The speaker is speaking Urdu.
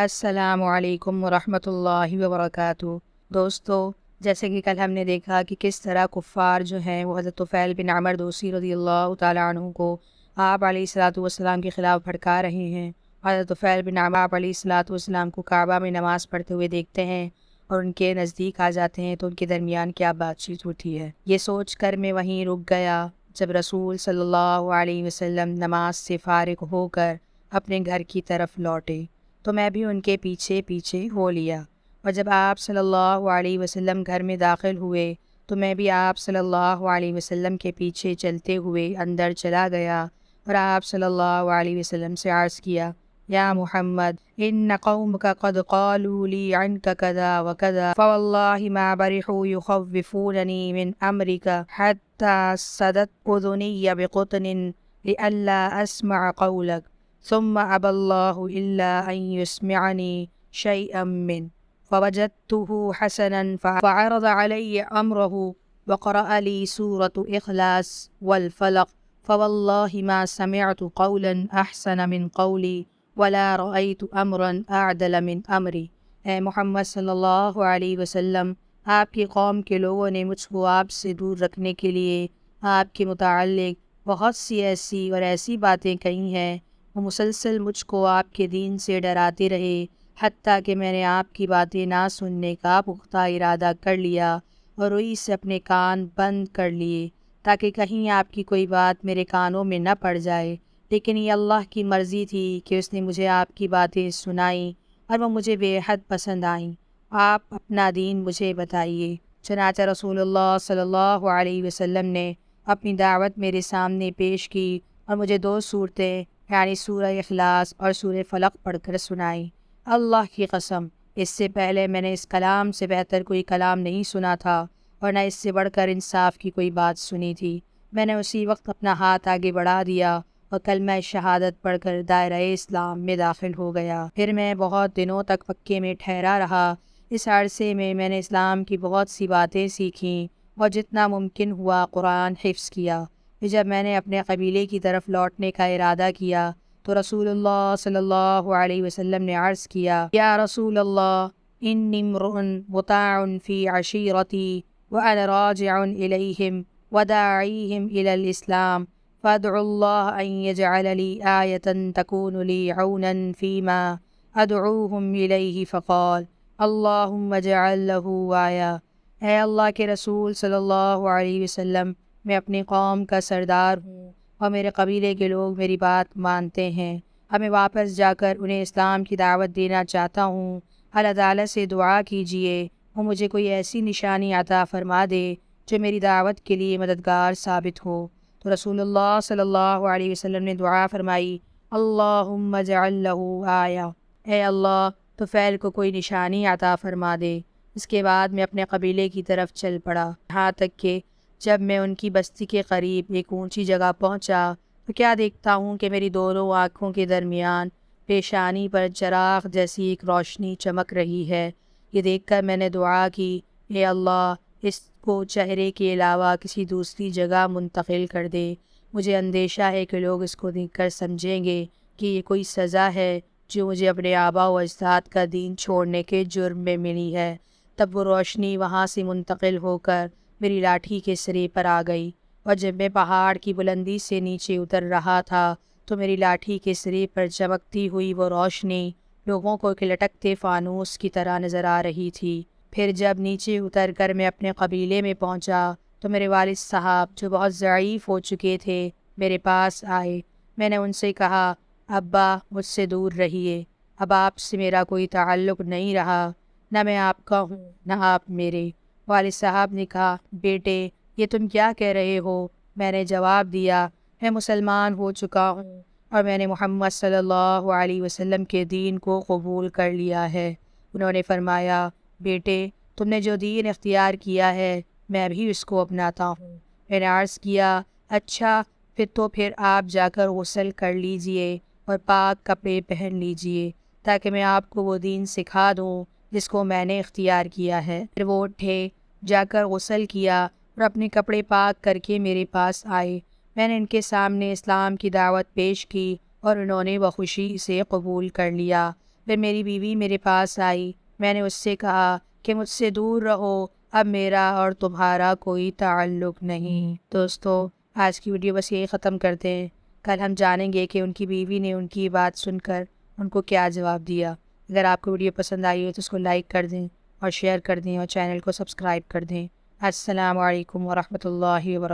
السلام علیکم ورحمۃ اللہ وبرکاتہ۔ دوستو، جیسے کہ کل ہم نے دیکھا کہ کس طرح کفار جو ہیں وہ حضرت طفیل بن عمر دوسی رضی اللہ تعالیٰ عنہ کو آپ علیہ الصلاۃ والسلام کے خلاف بھڑکا رہے ہیں۔ حضرت طفیل بن عمر آپ علیہ الصلاۃ والسلام کو کعبہ میں نماز پڑھتے ہوئے دیکھتے ہیں اور ان کے نزدیک آ جاتے ہیں تو ان کے درمیان کیا بات چیت ہوتی ہے، یہ سوچ کر میں وہیں رک گیا۔ جب رسول صلی اللہ علیہ وسلم نماز سے فارغ ہو کر اپنے گھر کی طرف لوٹے تو میں بھی ان کے پیچھے پیچھے ہو لیا، اور جب آپ صلی اللہ علیہ وسلم گھر میں داخل ہوئے تو میں بھی آپ صلی اللہ علیہ وسلم کے پیچھے چلتے ہوئے اندر چلا گیا اور آپ صلی اللہ علیہ وسلم سے عرض کیا، یا محمد ان قومک قد قالوا لی عنک کذا وکذا فواللہ ما برحوا یخوفوننی من امرک حتی صدت اذنی بقطن لئلا اسمع قولک ثم ابى الله إلا أن يسمعني شيئا من فوجدته حسنا فعرض علي أمره وقرأ لي سورة إخلاص والفلق فوالله ما سمعت قولا أحسن من قولي ولا رأيت أمرا أعدل من أمري۔ اے محمد صلی اللہ علیہ وسلم، آپ کی قوم کے لوگوں نے مجھ کو آپ سے دور رکھنے کے لیے آپ کے متعلق بہت سی ایسی باتیں کہی ہیں۔ وہ مسلسل مجھ کو آپ کے دین سے ڈراتے رہے، حتیٰ کہ میں نے آپ کی باتیں نہ سننے کا پختہ ارادہ کر لیا اور روئی سے اپنے کان بند کر لیے تاکہ کہیں آپ کی کوئی بات میرے کانوں میں نہ پڑ جائے، لیکن یہ اللہ کی مرضی تھی کہ اس نے مجھے آپ کی باتیں سنائیں اور وہ مجھے بے حد پسند آئیں۔ آپ اپنا دین مجھے بتائیے۔ چنانچہ رسول اللہ صلی اللہ علیہ وسلم نے اپنی دعوت میرے سامنے پیش کی اور مجھے 2 صورتیں یعنی سورہ اخلاص اور سورہ فلق پڑھ کر سنائی۔ اللہ کی قسم، اس سے پہلے میں نے اس کلام سے بہتر کوئی کلام نہیں سنا تھا اور نہ اس سے بڑھ کر انصاف کی کوئی بات سنی تھی۔ میں نے اسی وقت اپنا ہاتھ آگے بڑھا دیا اور کلمہ شہادت پڑھ کر دائرہ اسلام میں داخل ہو گیا۔ پھر میں بہت دنوں تک مکے میں ٹھہرا رہا۔ اس عرصے میں نے اسلام کی بہت سی باتیں سیکھیں اور جتنا ممکن ہوا قرآن حفظ کیا۔ جب میں نے اپنے قبیلے کی طرف لوٹنے کا ارادہ کیا تو رسول اللہ صلی اللہ علیہ وسلم نے عرض کیا، یا رسول اللہ انی امرؤ مطاع فی عشیرتی وانا راجع الیہم وداعیہم الی الاسلام فادعو اللہ ان یجعل لی آیۃ تکون لی عونا فیما ادعوہم الیہ فقال اللہم اجعل لہ آیہ۔ اے اللہ کے رسول صلی اللہ علیہ وسلم، میں اپنی قوم کا سردار ہوں اور میرے قبیلے کے لوگ میری بات مانتے ہیں۔ اب میں واپس جا کر انہیں اسلام کی دعوت دینا چاہتا ہوں۔ اللہ تعالیٰ سے دعا کیجیے وہ مجھے کوئی ایسی نشانی عطا فرما دے جو میری دعوت کے لیے مددگار ثابت ہو۔ تو رسول اللہ صلی اللہ علیہ وسلم نے دعا فرمائی، اللہم اجعل لہ آیہ، اے اللہ طفیل کو کوئی نشانی عطا فرما دے۔ اس کے بعد میں اپنے قبیلے کی طرف چل پڑا، یہاں تک کہ جب میں ان کی بستی کے قریب ایک اونچی جگہ پہنچا تو کیا دیکھتا ہوں کہ میری دونوں آنکھوں کے درمیان پیشانی پر چراغ جیسی ایک روشنی چمک رہی ہے۔ یہ دیکھ کر میں نے دعا کی، اے اللہ اس کو چہرے کے علاوہ کسی دوسری جگہ منتقل کر دے۔ مجھے اندیشہ ہے کہ لوگ اس کو دیکھ کر سمجھیں گے کہ یہ کوئی سزا ہے جو مجھے اپنے آبا و اجداد کا دین چھوڑنے کے جرم میں ملی ہے۔ تب وہ روشنی وہاں سے منتقل ہو کر میری لاٹھی کے سرے پر آ گئی، اور جب میں پہاڑ کی بلندی سے نیچے اتر رہا تھا تو میری لاٹھی کے سرے پر چمکتی ہوئی وہ روشنی لوگوں کو ایک لٹکتے فانوس کی طرح نظر آ رہی تھی۔ پھر جب نیچے اتر کر میں اپنے قبیلے میں پہنچا تو میرے والد صاحب جو بہت ضعیف ہو چکے تھے میرے پاس آئے۔ میں نے ان سے کہا، ابا مجھ سے دور رہیے، اب آپ سے میرا کوئی تعلق نہیں رہا، نہ میں آپ کا ہوں نہ آپ میرے۔ والد صاحب نے کہا، بیٹے یہ تم کیا کہہ رہے ہو؟ میں نے جواب دیا، میں مسلمان ہو چکا ہوں اور میں نے محمد صلی اللہ علیہ وسلم کے دین کو قبول کر لیا ہے۔ انہوں نے فرمایا، بیٹے تم نے جو دین اختیار کیا ہے میں بھی اس کو اپناتا ہوں۔ میں نے عرض کیا، اچھا پھر آپ جا کر غسل کر لیجئے اور پاک کپڑے پہن لیجئے تاکہ میں آپ کو وہ دین سکھا دوں جس کو میں نے اختیار کیا ہے۔ پھر وہ اٹھے، جا کر غسل کیا اور اپنے کپڑے پاک کر کے میرے پاس آئے۔ میں نے ان کے سامنے اسلام کی دعوت پیش کی اور انہوں نے بخوشی سے قبول کر لیا۔ پھر میری بیوی میرے پاس آئی، میں نے اس سے کہا کہ مجھ سے دور رہو، اب میرا اور تمہارا کوئی تعلق نہیں۔ دوستو، آج کی ویڈیو بس یہی ختم کرتے ہیں، کل ہم جانیں گے کہ ان کی بیوی نے ان کی بات سن کر ان کو کیا جواب دیا۔ اگر آپ کو ویڈیو پسند آئی ہو تو اس کو لائک کر دیں اور شیئر کر دیں اور چینل کو سبسکرائب کر دیں۔ السلام علیکم ورحمۃ اللہ وبرکاتہ۔